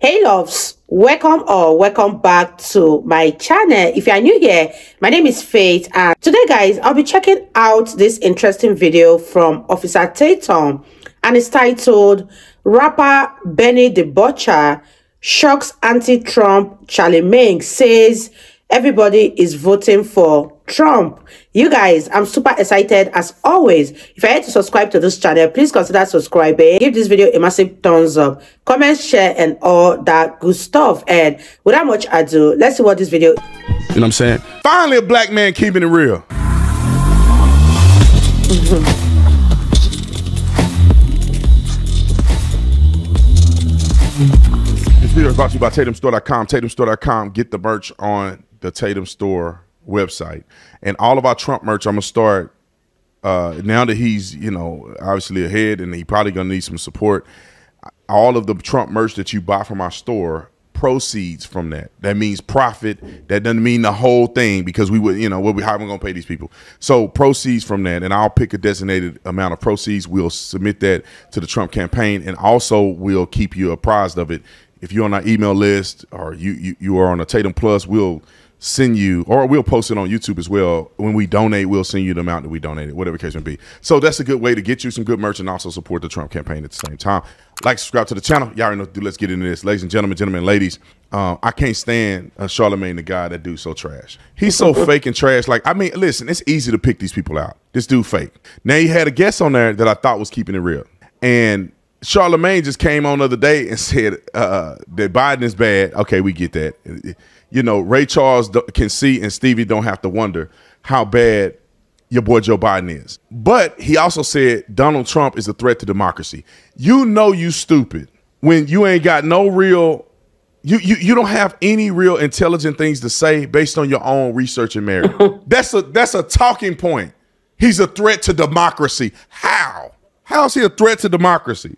Hey loves, welcome back to my channel. If you are new here, my name is Faith, and today guys I'll be checking out this interesting video from Officer Tatum, and it's titled Rapper Benny the Butcher Shocks Anti-Trump CharleMagne Says Everybody is voting for Trump. You guys, I'm super excited as always. If you're here to subscribe to this channel, please consider subscribing. Give this video a massive thumbs up, comment, share, and all that good stuff. And without much ado, let's see what this video. You know what I'm saying? Finally, a black man keeping it real. This video is brought to you by TatumStore.com. TatumStore.com. Get the merch on the Tatum Store website. And all of our Trump merch, I'm going to start, now that he's, you know, obviously ahead and he probably going to need some support, all of the Trump merch that you buy from our store, proceeds from that. That means profit. That doesn't mean the whole thing, because we would, you know, how are we going to pay these people? So proceeds from that, and I'll pick a designated amount of proceeds. We'll submit that to the Trump campaign, and also we'll keep you apprised of it. If you're on our email list or you are on a Tatum Plus, we'll send you, or we'll post it on YouTube as well. When we donate, we'll send you the amount that we donated, whatever the case may be. So that's a good way to get you some good merch and also support the Trump campaign at the same time. Like, subscribe to the channel. Y'all already know what to do. Let's get into this. Ladies and gentlemen, ladies, I can't stand CharleMagne, the guy. That dude's so trash. He's so fake and trash. Like, I mean, listen, it's easy to pick these people out. This dude fake. Now, he had a guest on there that I thought was keeping it real. And CharleMagne just came on the other day and said that Biden is bad. Okay, we get that. You know, Ray Charles can see and Stevie don't have to wonder how bad your boy Joe Biden is. But he also said Donald Trump is a threat to democracy. You know you stupid when you ain't got no real, you don't have any real intelligent things to say based on your own research and merit. That's a talking point. He's a threat to democracy. How? How is he a threat to democracy?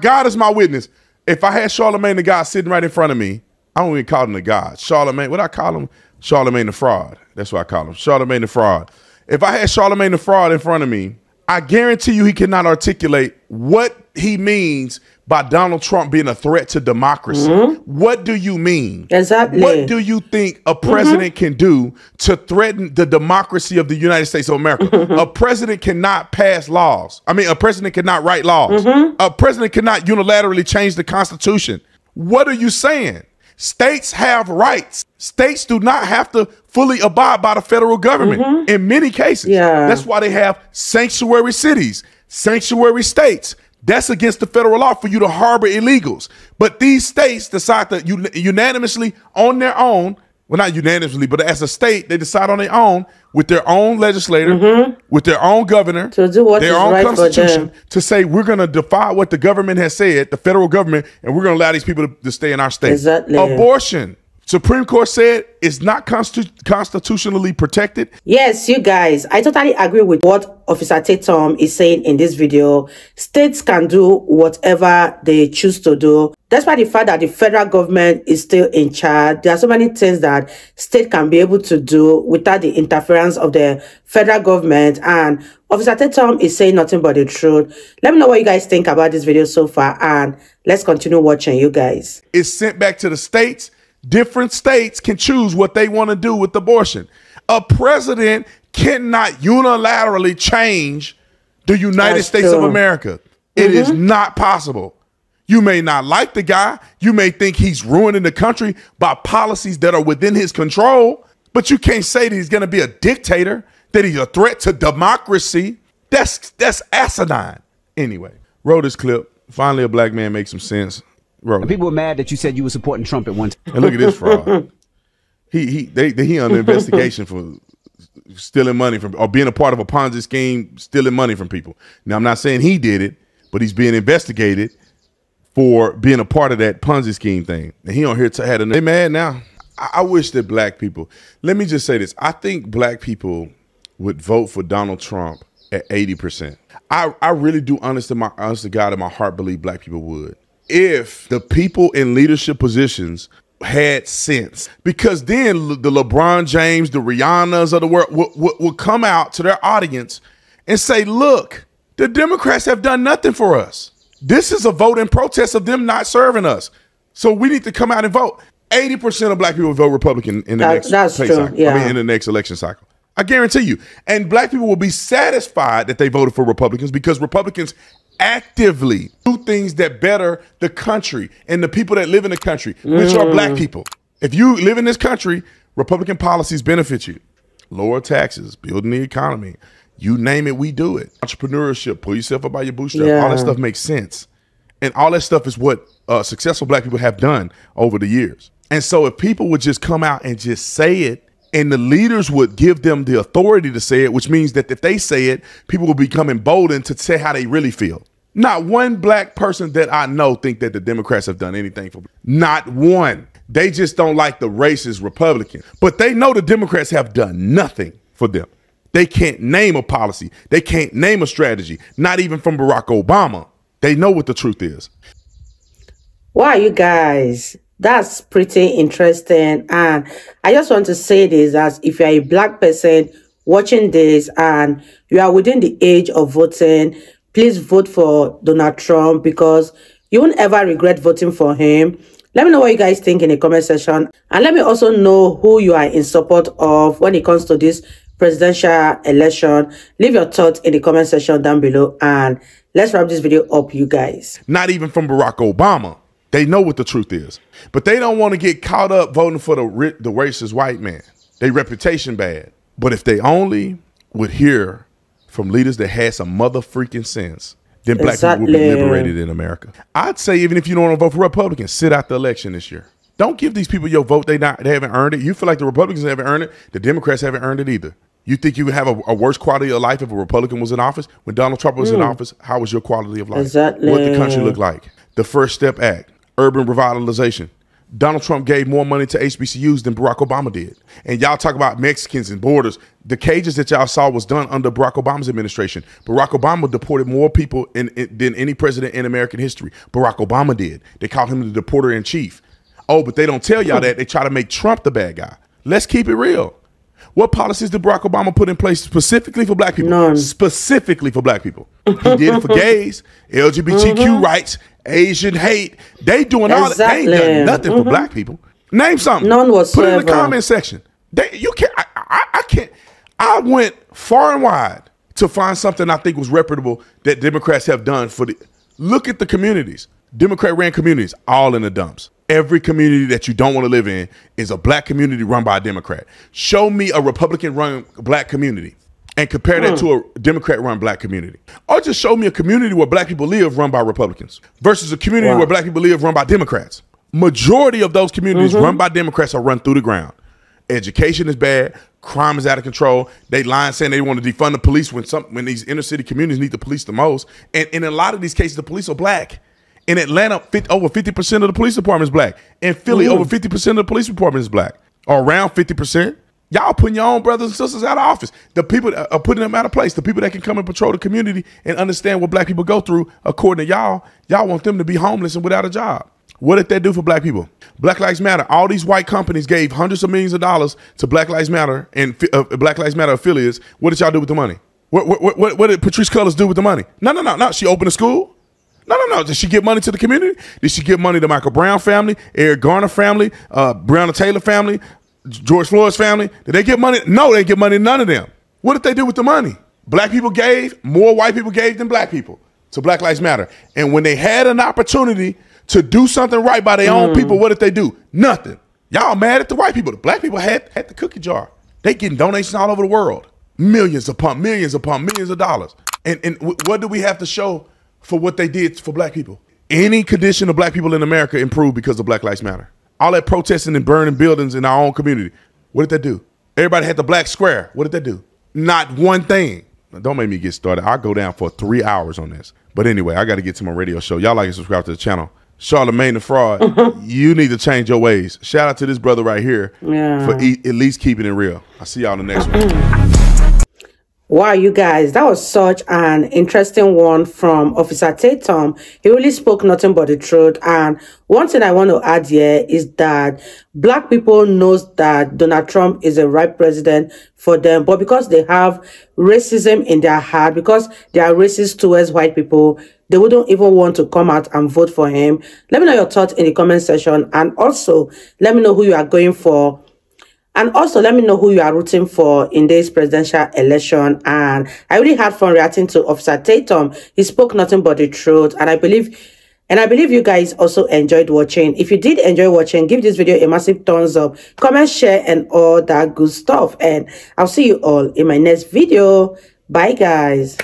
God is my witness. If I had CharleMagne the guy sitting right in front of me, I don't even call him the God. CharleMagne, what I call him? CharleMagne the fraud. That's what I call him. CharleMagne the fraud. If I had CharleMagne the fraud in front of me, I guarantee you he cannot articulate what he means by Donald Trump being a threat to democracy. What do you mean? Exactly. What do you think a president can do to threaten the democracy of the United States of America? A president cannot pass laws. I mean, a president cannot write laws. A president cannot unilaterally change the Constitution. What are you saying? States have rights. States do not have to fully abide by the federal government in many cases. That's why they have sanctuary cities, sanctuary states. That's against the federal law for you to harbor illegals. But these states decide to unanimously on their own, well, not unanimously, but as a state, they decide on their own with their own legislator, with their own governor, to do what their own constitution, to say we're going to defy what the government has said, the federal government, and we're going to allow these people to stay in our state. Exactly. Abortion. Supreme Court said it's not constitutionally protected. Yes, you guys, I totally agree with what Officer Tatum is saying in this video. States can do whatever they choose to do. Despite the fact that the federal government is still in charge, there are so many things that state can be able to do without the interference of the federal government. And Officer Tatum is saying nothing but the truth. Let me know what you guys think about this video so far, and let's continue watching, you guys. It's sent back to the states. Different states can choose what they want to do with abortion. A president cannot unilaterally change the United States of America. It is not possible. You may not like the guy. You may think he's ruining the country by policies that are within his control, but you can't say that he's going to be a dictator, that he's a threat to democracy. That's asinine. Anyway, roll this clip. Finally, a black man makes some sense. People were mad that you said you were supporting Trump at one time. And look at this fraud. He under investigation for stealing money from, or being a part of a Ponzi scheme, stealing money from people. Now, I'm not saying he did it, but he's being investigated for being a part of that Ponzi scheme thing. And he on here had they mad now. I wish that black people, let me just say this. I think black people would vote for Donald Trump at 80%. I really do, honest to God, in my heart, believe black people would. If the people in leadership positions had sense, because then the LeBron James, the Rihannas of the world would come out to their audience and say, look, the Democrats have done nothing for us. This is a vote in protest of them not serving us. So we need to come out and vote. 80% of black people vote Republican in the next cycle. Yeah. I mean, in the next election cycle. I guarantee you. And black people will be satisfied that they voted for Republicans because Republicans actively do things that better the country and the people that live in the country, which are black people. If you live in this country, Republican policies benefit you. Lower taxes, building the economy. You name it, we do it. Entrepreneurship, pull yourself up by your bootstraps. All that stuff makes sense. And all that stuff is what successful black people have done over the years. And so if people would just come out and just say it, and the leaders would give them the authority to say it, which means that if they say it, people will become emboldened to say how they really feel. Not one black person that I know think that the Democrats have done anything for. Not one. They just don't like the racist Republicans. But they know the Democrats have done nothing for them. They can't name a policy. They can't name a strategy. Not even from Barack Obama. They know what the truth is. Wow, you guys. That's pretty interesting. And I just want to say this, that if you're a black person watching this and you are within the age of voting, please vote for Donald Trump because you won't ever regret voting for him. Let me know what you guys think in the comment section. And let me also know who you are in support of when it comes to this presidential election. Leave your thoughts in the comment section down below. And let's wrap this video up, you guys. Not even from Barack Obama. They know what the truth is, but they don't want to get caught up voting for the racist white man. Their reputation bad. But if they only would hear from leaders that had some mother freaking sense, then black people would be liberated in America. I'd say even if you don't want to vote for Republicans, sit out the election this year. Don't give these people your vote. They haven't earned it. You feel like the Republicans haven't earned it. The Democrats haven't earned it either. You think you would have a worse quality of life if a Republican was in office? When Donald Trump was in office, how was your quality of life? Exactly. What did the country look like? The First Step Act. Urban revitalization. Donald Trump gave more money to HBCUs than Barack Obama did. And y'all talk about Mexicans and borders. The cages that y'all saw was done under Barack Obama's administration. Barack Obama deported more people than any president in American history. Barack Obama did. They called him the deporter in chief. Oh, but they don't tell y'all that. They try to make Trump the bad guy. Let's keep it real. What policies did Barack Obama put in place specifically for black people? None. Specifically for black people. He did it for gays, LGBTQ rights, Asian hate. They doing all that. They ain't done nothing for black people. Name something. None whatsoever. Put it in the comment section. You can't. I can't. I went far and wide to find something I think was reputable that Democrats have done for the. Look at the communities. Democrat ran communities, all in the dumps. Every community that you don't want to live in is a black community run by a Democrat. Show me a Republican run black community and compare that to a Democrat run black community. Or just show me a community where black people live run by Republicans versus a community where black people live run by Democrats. Majority of those communities run by Democrats are run through the ground. Education is bad. Crime is out of control. They lying saying they want to defund the police when these inner city communities need the police the most. And in a lot of these cases, the police are black. In Atlanta, over 50% of the police department is black. In Philly, over 50% of the police department is black. Or around 50%. Y'all putting your own brothers and sisters out of office. The people are putting them out of place. The people that can come and patrol the community and understand what black people go through, according to y'all want them to be homeless and without a job. What did they do for black people? Black Lives Matter. All these white companies gave hundreds of millions of dollars to Black Lives Matter and Black Lives Matter affiliates. What did y'all do with the money? What did Patrice Cullors do with the money? No. She opened a school? No. Did she give money to the community? Did she give money to Michael Brown family, Eric Garner family, Breonna Taylor family, George Floyd's family? Did they give money? No, they didn't give money to none of them. What did they do with the money? Black people gave, more white people gave than black people to Black Lives Matter. And when they had an opportunity to do something right by their own people, what did they do? Nothing. Y'all mad at the white people. The black people had the cookie jar. They getting donations all over the world. Millions upon millions of dollars. And what do we have to show for what they did for black people? Any condition of black people in America improved because of Black Lives Matter. All that protesting and burning buildings in our own community. What did they do? Everybody had the black square. What did they do? Not one thing. Now, don't make me get started. I'll go down for 3 hours on this. But anyway, I got to get to my radio show. Y'all like and subscribe to the channel. CharleMagne the Fraud, you need to change your ways. Shout out to this brother right here for at least keeping it real. I'll see y'all in the next one. Wow, you guys, that was such an interesting one from Officer Tatum. He really spoke nothing but the truth. And one thing I want to add here is that black people knows that Donald Trump is a right president for them. But because they have racism in their heart, because they are racist towards white people, they wouldn't even want to come out and vote for him. Let me know your thoughts in the comment section, and also let me know who you are going for. And also, let me know who you are rooting for in this presidential election. And I really had fun reacting to Officer Tatum. He spoke nothing but the truth. And I believe you guys also enjoyed watching. If you did enjoy watching, give this video a massive thumbs up, comment, share, and all that good stuff. And I'll see you all in my next video. Bye, guys.